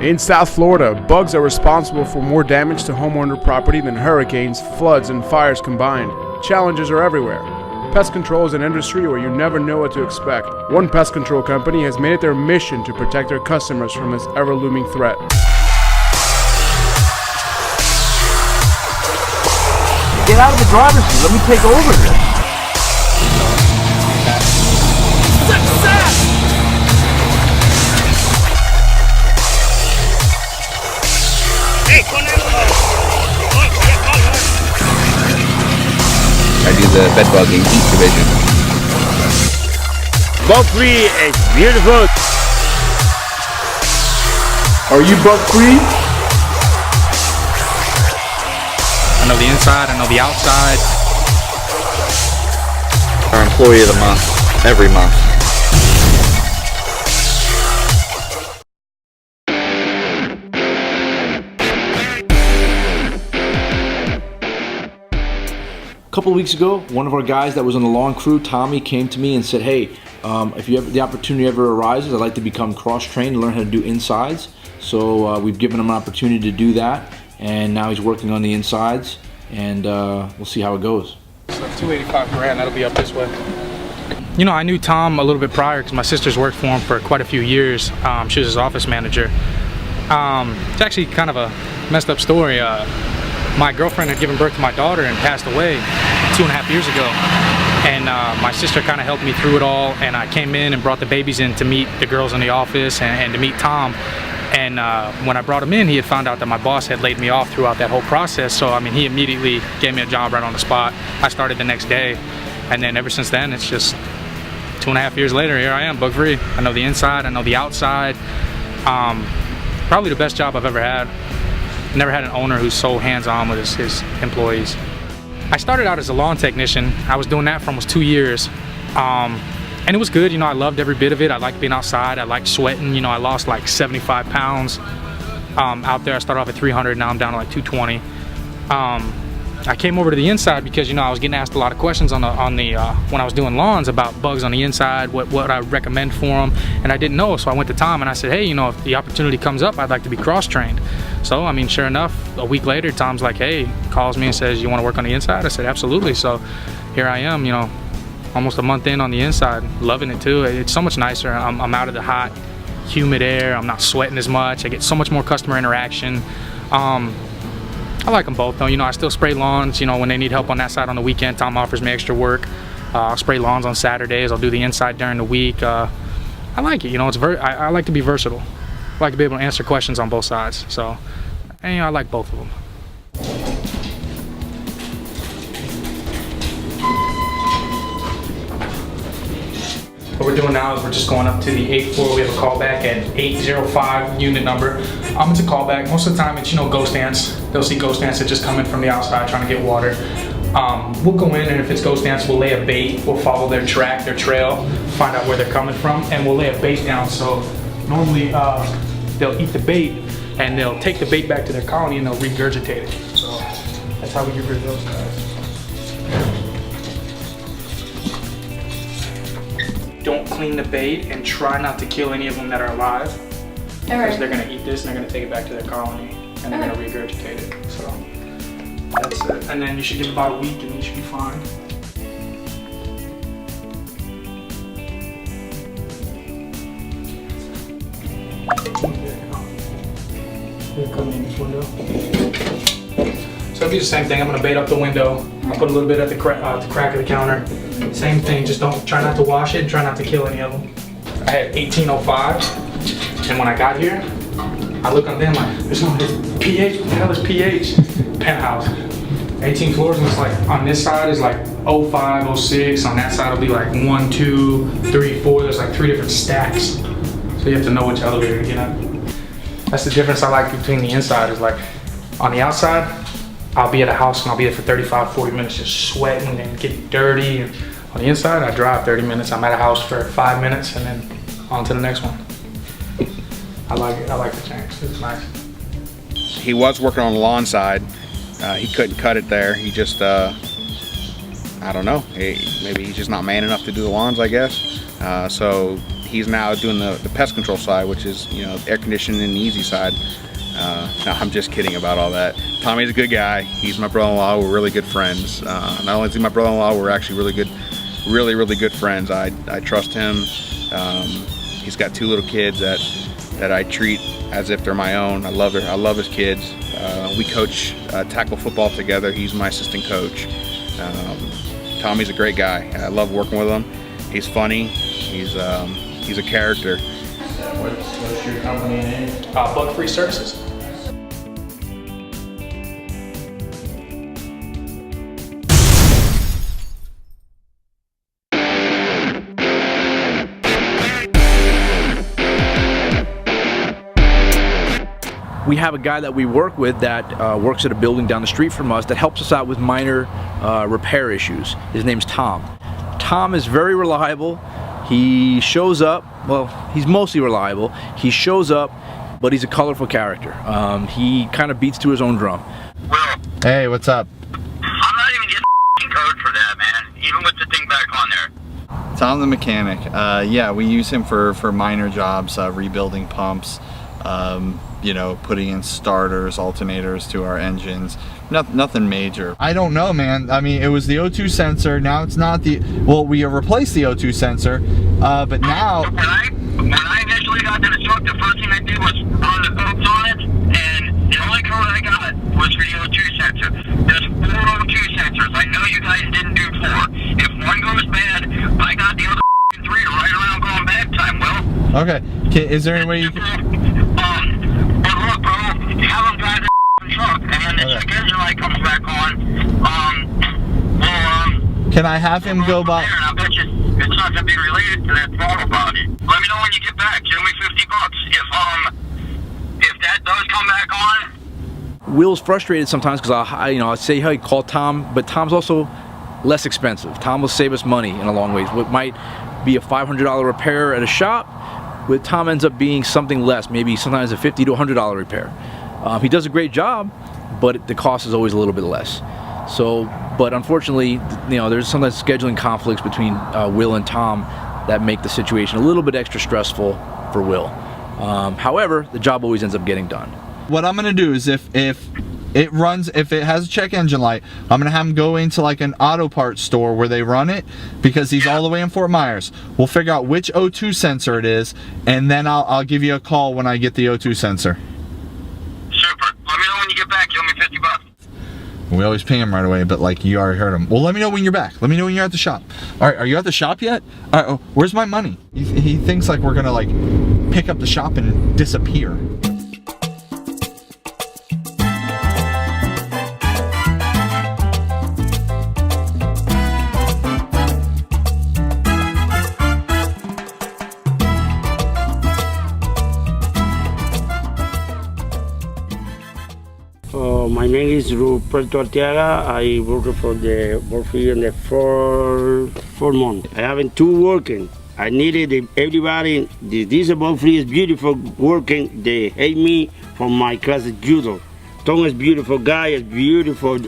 In South Florida, bugs are responsible for more damage to homeowner property than hurricanes, floods, and fires combined. Challenges are everywhere. Pest control is an industry where you never know what to expect. One pest control company has made it their mission to protect their customers from this ever-looming threat. Get out of the driver's seat. Let me take over here. I do the bedbug and heat division. Bug free is beautiful. Are you bug free? I know the inside, I know the outside. Our employee of the month, every month. A couple of weeks ago, one of our guys that was on the lawn crew, Tommy, came to me and said, hey, if you the opportunity ever arises, I'd like to become cross-trained and learn how to do insides. So we've given him an opportunity to do that, and now he's working on the insides, and we'll see how it goes. So 285 grand, that'll be up this way. You know, I knew Tom a little bit prior because my sister's worked for him for quite a few years. She was his office manager. It's actually kind of a messed up story. My girlfriend had given birth to my daughter and passed away 2.5 years ago, and my sister kind of helped me through it all, and I came in and brought the babies in to meet the girls in the office and to meet Tom. And when I brought him in, he had found out that my boss had laid me off throughout that whole process, so I mean, he immediately gave me a job right on the spot. I started the next day, and then ever since then, it's just 2.5 years later, here I am, bug free. I know the inside, I know the outside. Probably the best job I've ever had. Never had an owner who's so hands-on with his employees. I started out as a lawn technician. I was doing that for almost 2 years. And it was good, you know, I loved every bit of it. I liked being outside, I liked sweating. You know, I lost like 75 pounds out there. I started off at 300, now I'm down to like 220. I came over to the inside because, you know, I was getting asked a lot of questions when I was doing lawns about bugs on the inside, what I recommend for them, and I didn't know, so I went to Tom and I said, hey, you know, if the opportunity comes up, I'd like to be cross-trained. So, I mean, sure enough, a week later, Tom's like, hey, calls me and says, you want to work on the inside? I said, absolutely. So here I am, you know, almost a month in on the inside, loving it too. It's so much nicer. I'm out of the hot, humid air. I'm not sweating as much. I get so much more customer interaction. I like them both though. You know, I still spray lawns, you know, when they need help on that side on the weekend. Tom offers me extra work. I'll spray lawns on Saturdays. I'll do the inside during the week. I like it, you know, I like to be versatile. I like to be able to answer questions on both sides. So, and, you know, I like both of them. What we're doing now is we're just going up to the 8th floor. We have a callback at 805 unit number. It's a callback. Most of the time it's, you know, ghost ants. They'll see ghost ants that just come in from the outside trying to get water. We'll go in, and if it's ghost ants, we'll lay a bait. We'll follow their track, their trail, find out where they're coming from, and we'll lay a bait down. So normally they'll eat the bait, and they'll take the bait back to their colony, and they'll regurgitate it. So that's how we get rid of those guys. Don't clean the bait and try not to kill any of them that are alive, because they're gonna eat this and they're gonna take it back to their colony and they're gonna regurgitate it. So that's it. And then you should give it about a week and you should be fine. Coming in this window. So it'll be the same thing. I'm gonna bait up the window. I'll put a little bit at the crack of the counter. Same thing, just try not to wash it and try not to kill any of them. I had 1805, and when I got here, I look on them like, there's no pH, what the hell is pH? Penthouse. 18 floors, and it's like, on this side is like 05, 06, on that side it'll be like 1, 2, 3, 4, there's like 3 different stacks. So you have to know which elevator to get on. That's the difference I like between the inside, is like, on the outside, I'll be at a house and I'll be there for 35, 40 minutes just sweating and getting dirty. And on the inside, I drive 30 minutes. I'm at a house for 5 minutes and then on to the next one. I like it. I like the change. It's nice. He was working on the lawn side. He couldn't cut it there. He just, I don't know. Maybe he's just not man enough to do the lawns, I guess. So he's now doing the pest control side, which is, you know, air conditioning and the easy side. No, I'm just kidding about all that. Tommy's a good guy. He's my brother-in-law. We're really good friends. Not only is he my brother-in-law, we're actually really good friends. I trust him. He's got 2 little kids that I treat as if they're my own. I love his kids. We coach tackle football together. He's my assistant coach. Tommy's a great guy. I love working with him. He's funny. He's a character. What's your company name? Bug Free Services. We have a guy that we work with that works at a building down the street from us that helps us out with minor repair issues. His name's Tom. Tom is very reliable. He shows up, well, he's mostly reliable. He shows up, but he's a colorful character. He kind of beats to his own drum. Well, Hey, what's up? I'm not even getting code for that, man. Even with the thing back on there. Tom the mechanic. Yeah, we use him for minor jobs, rebuilding pumps, you know, putting in starters, alternators to our engines. Nothing major. I don't know, man. I mean, it was the O2 sensor. Now it's not the. Well, we replaced the O2 sensor, but now. When I initially got to the truck, the first thing I did was run the codes on it, and the only code I got was for the O2 sensor. There's 4 O2 sensors. I know you guys didn't do 4. If one goes bad, I got the other 3 right around going back time. Well. Okay. Is there any way you can? But look, bro, have them drive the truck, and then the check engine light comes back on. Can I have him go by? And I bet you it's not gonna be related to that throttle body. Let me know when you get back. Give me $50. If that does come back on. Will's frustrated sometimes because I'll say, hey, call Tom, but Tom's also less expensive. Tom will save us money in a long ways. What might be a $500 repair at a shop, with Tom ends up being something less, maybe sometimes a $50 to $100 repair. He does a great job, but the cost is always a little bit less. So, but unfortunately, you know, there's sometimes scheduling conflicts between Will and Tom that make the situation a little bit extra stressful for Will. However, the job always ends up getting done. What I'm gonna do is if it has a check engine light, I'm gonna have him go into like an auto parts store where they run it, because he's all the way in Fort Myers. We'll figure out which O2 sensor it is, and then I'll give you a call when I get the O2 sensor. Super. Let me know when you get back. Give me $50. We always ping him right away, but like you already heard him. Well, let me know when you're back. Let me know when you're at the shop. All right, are you at the shop yet? All right, where's my money? He thinks like we're gonna like pick up the shop and disappear. My name is Ruperto Arteaga. I work for the Borfree in the 4 months. I haven't 2 working. I needed everybody. This Borfree is beautiful working. They hate me from my class of judo. Tom is beautiful guy. Is beautiful.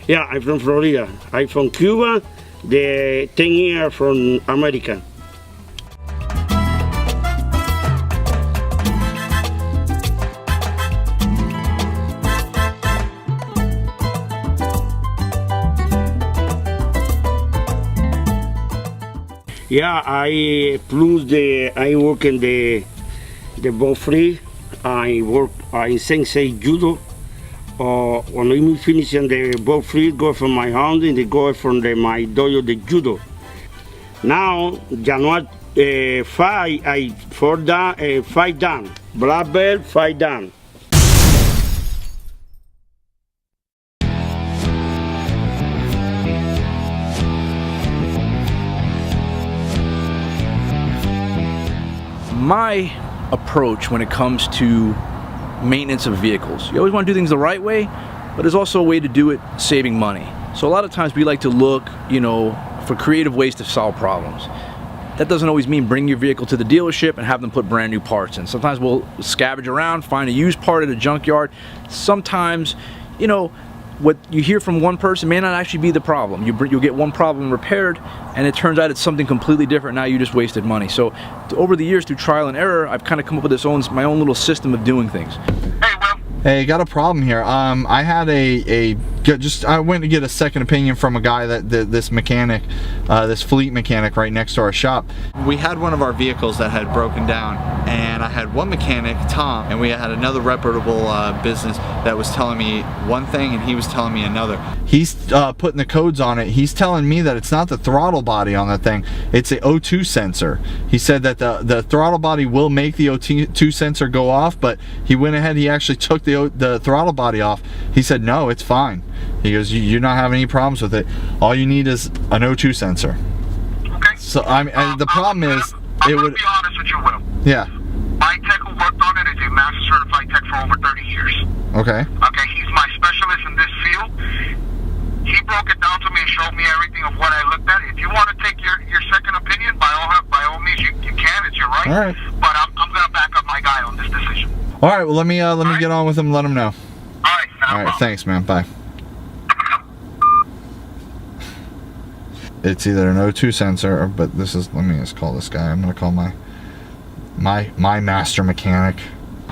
Yeah, I'm from Florida. I'm from Cuba. The 10 years from America. Yeah, I work in the Borfree. I sensei judo. When we finish in the Borfree, go from my house and they go from my dojo the judo. Now, January 5, 5 down. Black belt, 5 down. My approach when it comes to maintenance of vehicles, you always want to do things the right way, but there's also a way to do it saving money. So a lot of times we like to look, you know, for creative ways to solve problems. That doesn't always mean bring your vehicle to the dealership and have them put brand new parts in. Sometimes we'll scavenge around, find a used part at a junkyard. Sometimes, you know, what you hear from one person may not actually be the problem. You'll get one problem repaired, and it turns out it's something completely different. Now you just wasted money. So over the years, through trial and error, I've kind of come up with my own little system of doing things. Hey, got a problem here. I had I went to get a second opinion from a guy this mechanic, this fleet mechanic right next to our shop. We had one of our vehicles that had broken down, and I had one mechanic, Tom, and we had another reputable business that was telling me one thing and he was telling me another. He's putting the codes on it. He's telling me that it's not the throttle body on the thing, it's the O2 sensor. He said that the throttle body will make the O2 sensor go off, but he went ahead, he actually took the throttle body off. He said, no, it's fine. He goes, you're not having any problems with it. All you need is an O2 sensor. Okay. So the problem is, I'm gonna be honest with you, Will. Yeah. My tech who worked on it is a master certified tech for over 30 years. Okay. Okay, he's my specialist in this field. He broke it down to me and showed me everything of what I looked at. If you want to take your second opinion, by all means, you can. It's your right. All right. But I'm gonna back up my guy on this decision. All right. Well, let me get on with him. Let him know. All right. All right. Thanks, man. Bye. It's either an O2 sensor, but this is. Let me just call this guy. I'm gonna call my master mechanic.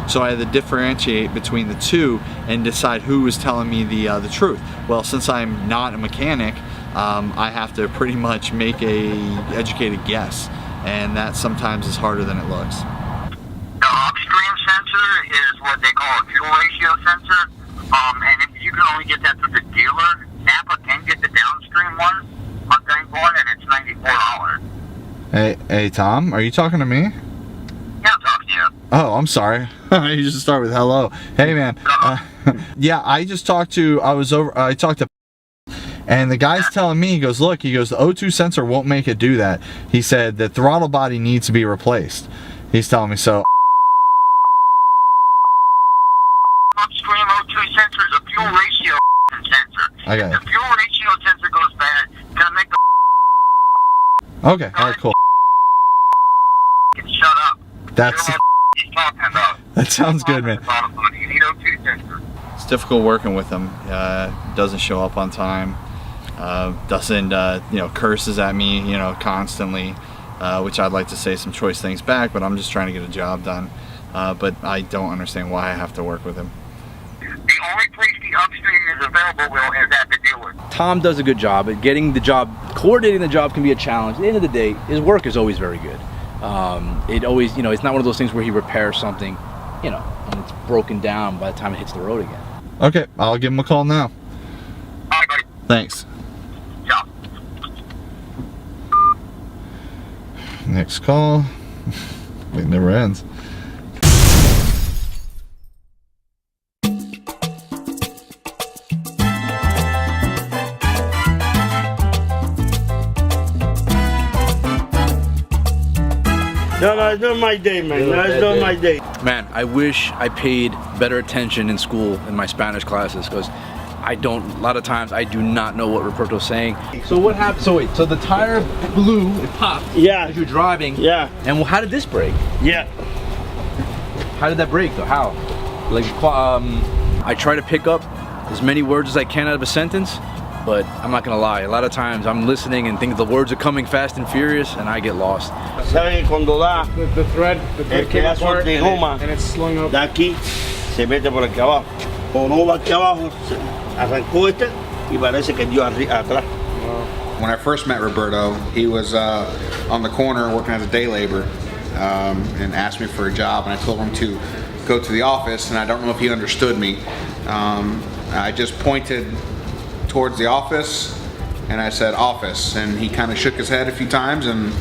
So I had to differentiate between the two and decide who was telling me the truth. Well, since I'm not a mechanic, I have to pretty much make a educated guess, and that sometimes is harder than it looks. The upstream sensor is what they call a fuel ratio sensor, and if you can only get that through the dealer, Napa can get the downstream one on Thankborn, and it's $94. Hey, Tom, are you talking to me? Yeah, I'm talking to you. Oh, I'm sorry. You just start with hello. Hey, man. Yeah, I talked to, and the guy's telling me, he goes, look, the O2 sensor won't make it do that. He said the throttle body needs to be replaced. He's telling me so. Upstream O2 sensor is a fuel ratio sensor. Okay. If the fuel ratio sensor goes bad, it's going to make the Okay, all right, cool. shut up. That's. You know what he's talking about. That sounds good, man. You need O2 sensor. It's difficult working with him. Doesn't show up on time. Doesn't curses at me, constantly, which I'd like to say some choice things back, but I'm just trying to get a job done. But I don't understand why I have to work with him. The only place the upstream is available, Will, is at the dealer. Tom does a good job at getting the job. Coordinating the job can be a challenge. At the end of the day, his work is always very good. It always, it's not one of those things where he repairs something, and it's broken down by the time it hits the road again. Okay, I'll give him a call now. All right, buddy. Thanks. Ciao. Next call. It never ends. No, it's not my day, man. No, it's not my day. Man, I wish I paid better attention in school in my Spanish classes, because a lot of times I do not know what Roberto's saying. So what happened? So the tire blew, it popped. Yeah. As you were driving. Yeah. And how did this break? Yeah. How did that break though? How? I try to pick up as many words as I can out of a sentence, but I'm not gonna lie, a lot of times I'm listening and think the words are coming fast and furious and I get lost. ¿Saben que cuando da The thread el came pedazo apart de goma and it's slung up. de aquí se mete por aquí abajo? O no va aquí abajo, arrancó y parece que dio atrás. When I first met Roberto, he was on the corner working as a day laborer and asked me for a job, and I told him to go to the office, and I don't know if he understood me. I just pointed towards the office and I said office, and he kind of shook his head a few times, and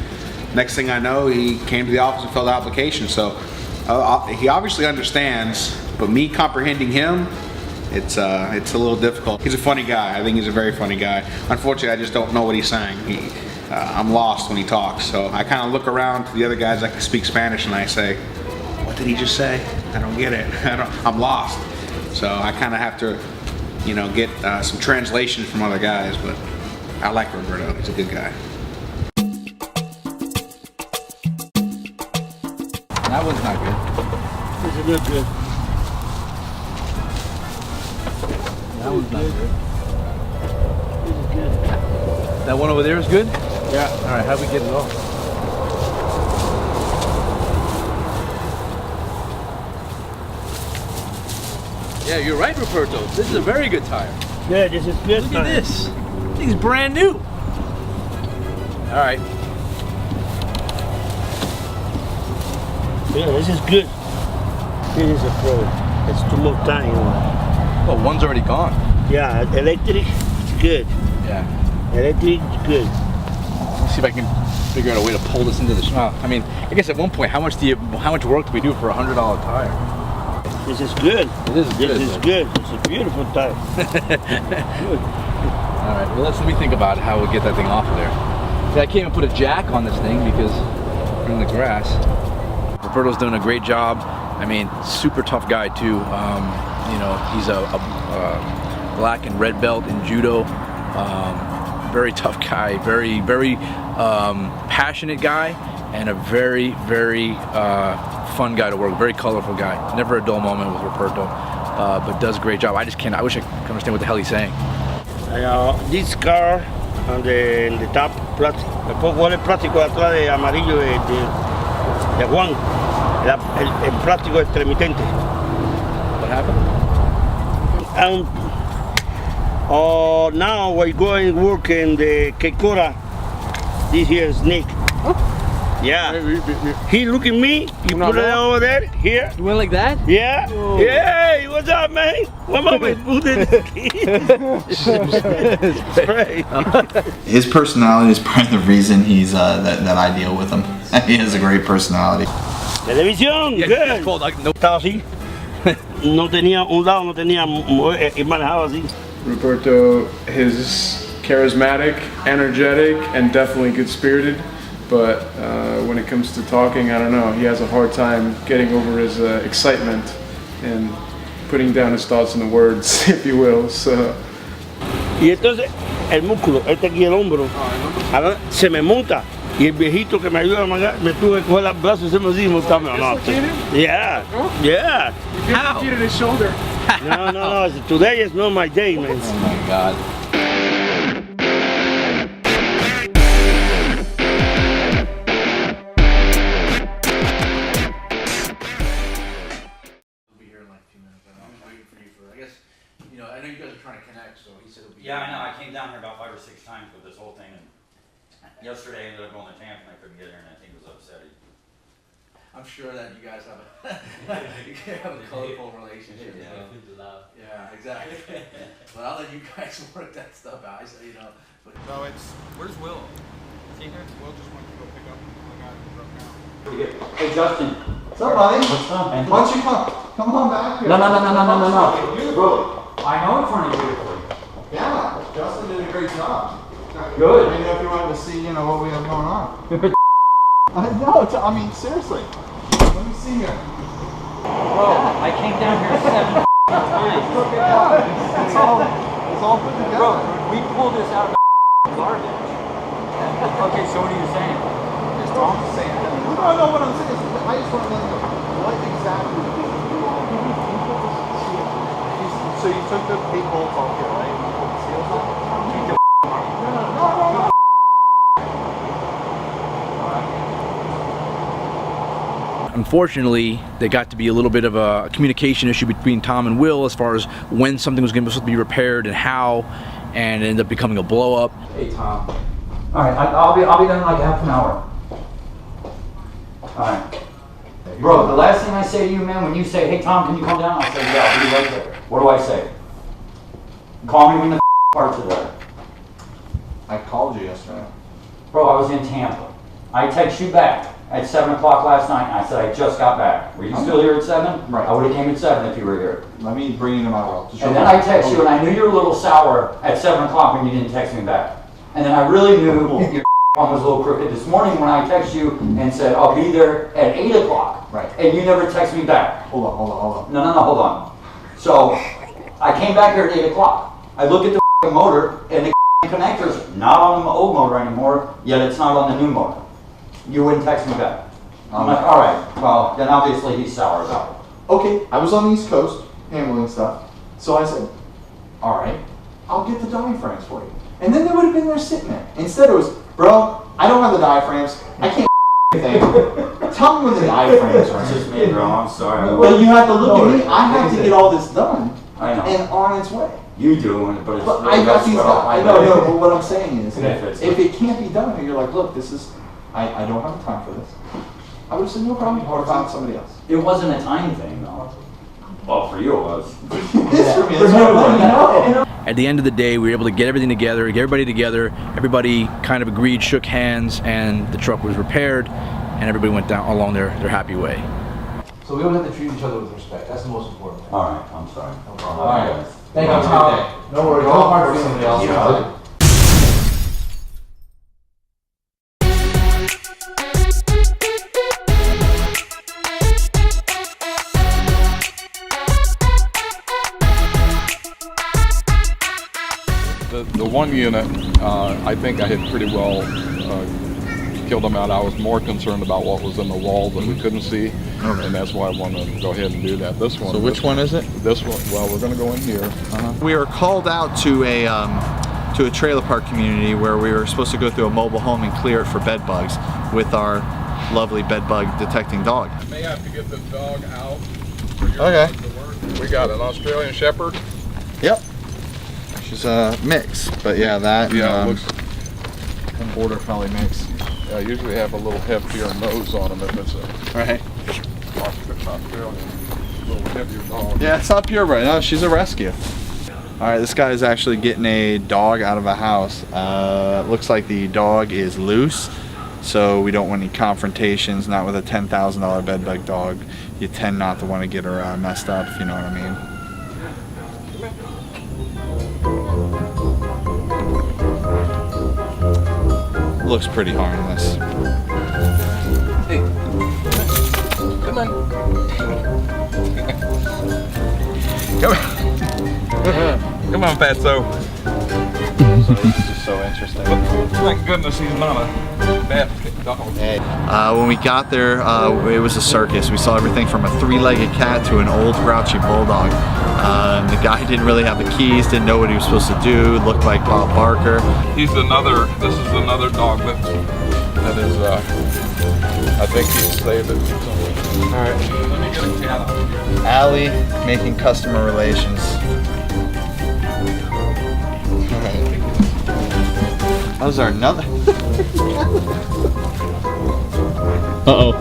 next thing I know he came to the office and filled out the application. So he obviously understands, but me comprehending him, it's a little difficult. He's a funny guy. I think he's a very funny guy. Unfortunately, I just don't know what he's saying. I'm lost when he talks, so I kind of look around to the other guys that can speak Spanish and I say, what did he just say? I don't get it. I'm lost. So I kind of have to get some translation from other guys, but I like Roberto. He's a good guy. That one's not good. It's a good. That one's not good. This is good. That one over there is good? Yeah. All right, how do we get it off? Yeah, you're right, Roberto. This is a very good tire. Yeah, this is good. Look at this. This thing's brand new. All right. Yeah, this is good. This is a pro. It's too much time. Oh, one's already gone. Yeah, electric, it's good. Yeah. Electric, it's good. Let's see if I can figure out a way to pull this into the shop. I mean, I guess at one point, how much work do we do for a $100 tire? This is good. It is good. This is good. It's a beautiful tire. Good. All right, well, let me think about how we get that thing off of there. See, I can't even put a jack on this thing because we're in the grass. Roberto's doing a great job. I mean, super tough guy too. You know, he's a black and red belt in judo. Very tough guy, very passionate guy, and a very fun guy to work with, very colorful guy. Never a dull moment with Roberto, but does a great job. I wish I could understand what the hell he's saying. This car on the top, después el plástico de atrás de amarillo de Juan, el plástico intermitente. What happened? Now we're going to work in the Kekora. This here is Nick. Yeah. He look at me, you put it over there, here. You went like that? Yeah. Whoa. Hey, what's up, man? What up, man? His personality is part of the reason he's that I deal with him. He has a great personality. Televisión, Yeah, good. it's called, like, no. Estaba así. No tenía un lado, no tenía y manejaba así. Roberto is charismatic, energetic, and definitely good-spirited. But when it comes to talking, I don't know, he has a hard time getting over his excitement and putting down his thoughts in the words, if you will. So. Y entonces el músculo, aquí el hombro, ahora se me monta. Y el viejito que me ayuda a manejar, me tuve que coger los brazos y se me así, montarme. Yeah, yeah. How? He his shoulder. No. Today is not my day, man. Oh my God. Yeah, I know. I came down here about 5 or 6 times with this whole thing, and yesterday I ended up going to Tampa and I couldn't get here, and I think it was upsetting. I'm sure that you guys have a colorful relationship. Yeah, yeah, exactly. But I'll let you guys work that stuff out. You know. But So it's Where's Will? Is he here? Will just went to go pick up the guy who broke down. Hey, Justin. What's up, buddy? What's up, man? Why don't you come on back here? No. Beautiful. Bro, I know it's running beautifully. Yeah, Justin did a great job. Good. I didn't know if you wanted to see, what we have going on. I mean, seriously. Let me see here. Bro, I came down here 7 times. It's all put together. Bro, we pulled this out of garbage. Okay, so what are you saying? Is Tom saying that? No, what I'm saying is, I just want to know what exactly did you do? So you took the 8 bolts off here, right? You put the seals on? No. unfortunately, there got to be a little bit of a communication issue between Tom and Will as far as when something was going to be repaired and how, and it ended up becoming a blow up. Hey Tom. All right, I'll be done in like half an hour. All right. Bro, the last thing I say to you, man, when you say, hey Tom, can you come down? I say, yeah, I'll be right there. What do I say? Call me when the parts are there. I called you yesterday. Bro, I was in Tampa. I text you back at 7 o'clock last night, and I said I just got back. Were you still here at 7? Right. I would have came at 7 if you were here. Let me bring you to my world. And then I text you, and I knew you were a little sour at 7 o'clock when you didn't text me back. And then I really knew your phone was a little crooked this morning when I texted you and said I'll be there at 8 o'clock. Right. And you never text me back. Hold on. No, hold on. So I came back here at 8 o'clock. I look at the motor, and the connector's not on the old motor anymore, yet it's not on the new motor. You wouldn't text me back. I'm like, all right, well, then obviously he's sour about it. Okay, I was on the East Coast handling stuff, so I said, All right, I'll get the diaphragms for you. And then they would have been there sitting there. Instead it was, bro, I don't have the diaphragms. I can't anything. Tell me when the diaphragms are. It's just me, bro. I'm sorry. But you have to look at me. I have to get all this done. I know. And on its way. You do, but it's But I got these guys. No, but what I'm saying is, Benefits. if it can't be done, and you're like, look, this is, I don't have the time for this. I would have said, no problem, or found somebody else. It wasn't a time thing, though. Well, for you it was. This for me, it's no. At the end of the day, we were able to get everything together, get everybody together. Everybody kind of agreed, shook hands, and the truck was repaired, and everybody went down along their happy way. So we always have to treat each other with respect. That's the most important thing. All right, I'm sorry. No problem. All right. Thank you, Tom. No worries. Don't hard for somebody else. Yeah. The one unit, I think I had pretty well killed them out. I was more concerned about what was in the walls that we couldn't see, and that's why I wanted to go ahead and do that. This one. So which one is it? This one. Well, we're going to go in here. We were called out to a trailer park community where we were supposed to go through a mobile home and clear it for bed bugs with our lovely bed bug detecting dog. I may have to get this dog out. Okay. We got an Australian Shepherd. Yep. She's a mix, but yeah, that Yeah, it looks. and border collie mix. I usually have a little heftier nose on them if it's a Right. Australian, a little heavier dog. Yeah, it's not purebred. No, she's a rescue. All right, this guy is actually getting a dog out of a house. Looks like the dog is loose, so we don't want any confrontations. Not with a $10,000 bed bug dog. You tend not to want to get her messed up, if you know what I mean. Looks pretty harmless. Hey, come on. Come on, Fatso. This is so interesting. Thank goodness he's not a bad dog. Hey. When we got there, it was a circus. We saw everything from a three-legged cat to an old grouchy bulldog. The guy didn't really have the keys, didn't know what he was supposed to do, looked like Bob Barker. This is another dog that is, I think he's saved it. Alright, let me get a cat out here. Allie making customer relations. Those are another. Uh-oh.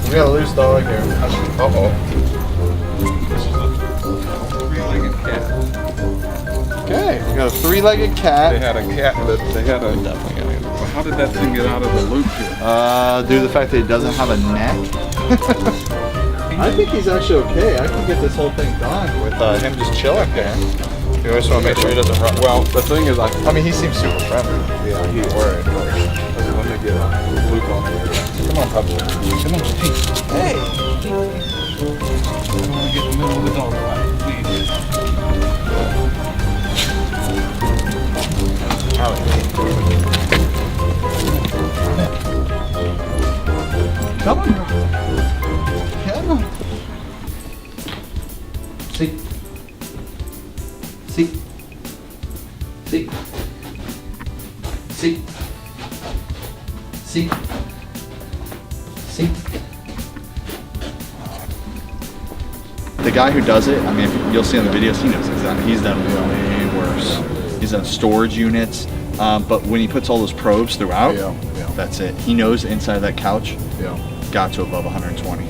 We got a loose dog here. Uh-oh. This is a three-legged cat. Okay, we got a three-legged cat. They had a cat that they had a. Well, how did that thing get out of the loop here? Due to the fact that he doesn't have a neck. I think he's actually okay. I can get this whole thing done with him just chilling there. You just want to make sure he doesn't run. Well, the thing is, I mean, he seems super friendly. Yeah, he's worried. Let me get a loop on here. Come on, puppy. Come on, hey. Hey. I don't want to get in the middle of the dog fight, please. Come on. Come on. See. See. See. See. See. See. The guy who does it, I mean, you'll see in the videos, he knows exactly. He's done way worse. He's done storage units, but when he puts all those probes throughout, that's it. He knows inside that couch got to above 120,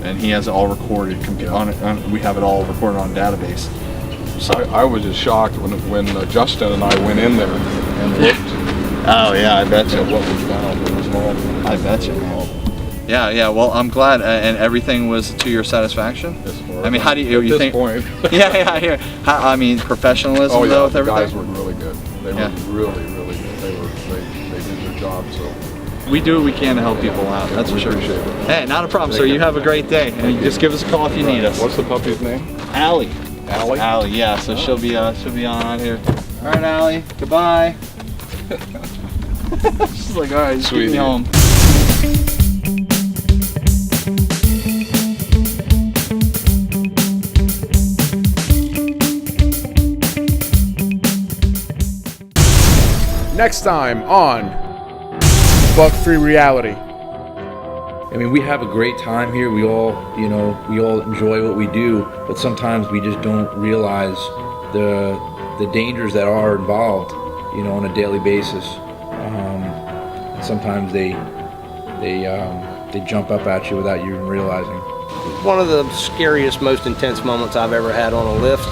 and he has it all recorded. We have it all recorded on database. So I was just shocked when Justin and I went in there and looked. Oh yeah, I bet you. What was found? It was horrible. I bet you, man. Yeah. Well, I'm glad, and everything was to your satisfaction. I mean, how do you at think? This point. Yeah. I mean, professionalism though with everything. The guys were really good. They were really good. They did their job. So we do what we can to help people out. That's for sure. Appreciate it. Hey, not a problem, sir. You have a great day, and just give us a call if you need us. What's the puppy's name? Allie. Allie? Allie, yeah. So she'll be on here. All right, Allie. Goodbye. She's like, all right, just get me home. Next time on Bug-Free Reality. I mean, we have a great time here. We all, we all enjoy what we do, but sometimes we just don't realize the dangers that are involved, on a daily basis. And sometimes they jump up at you without you even realizing. One of the scariest, most intense moments I've ever had on a lift.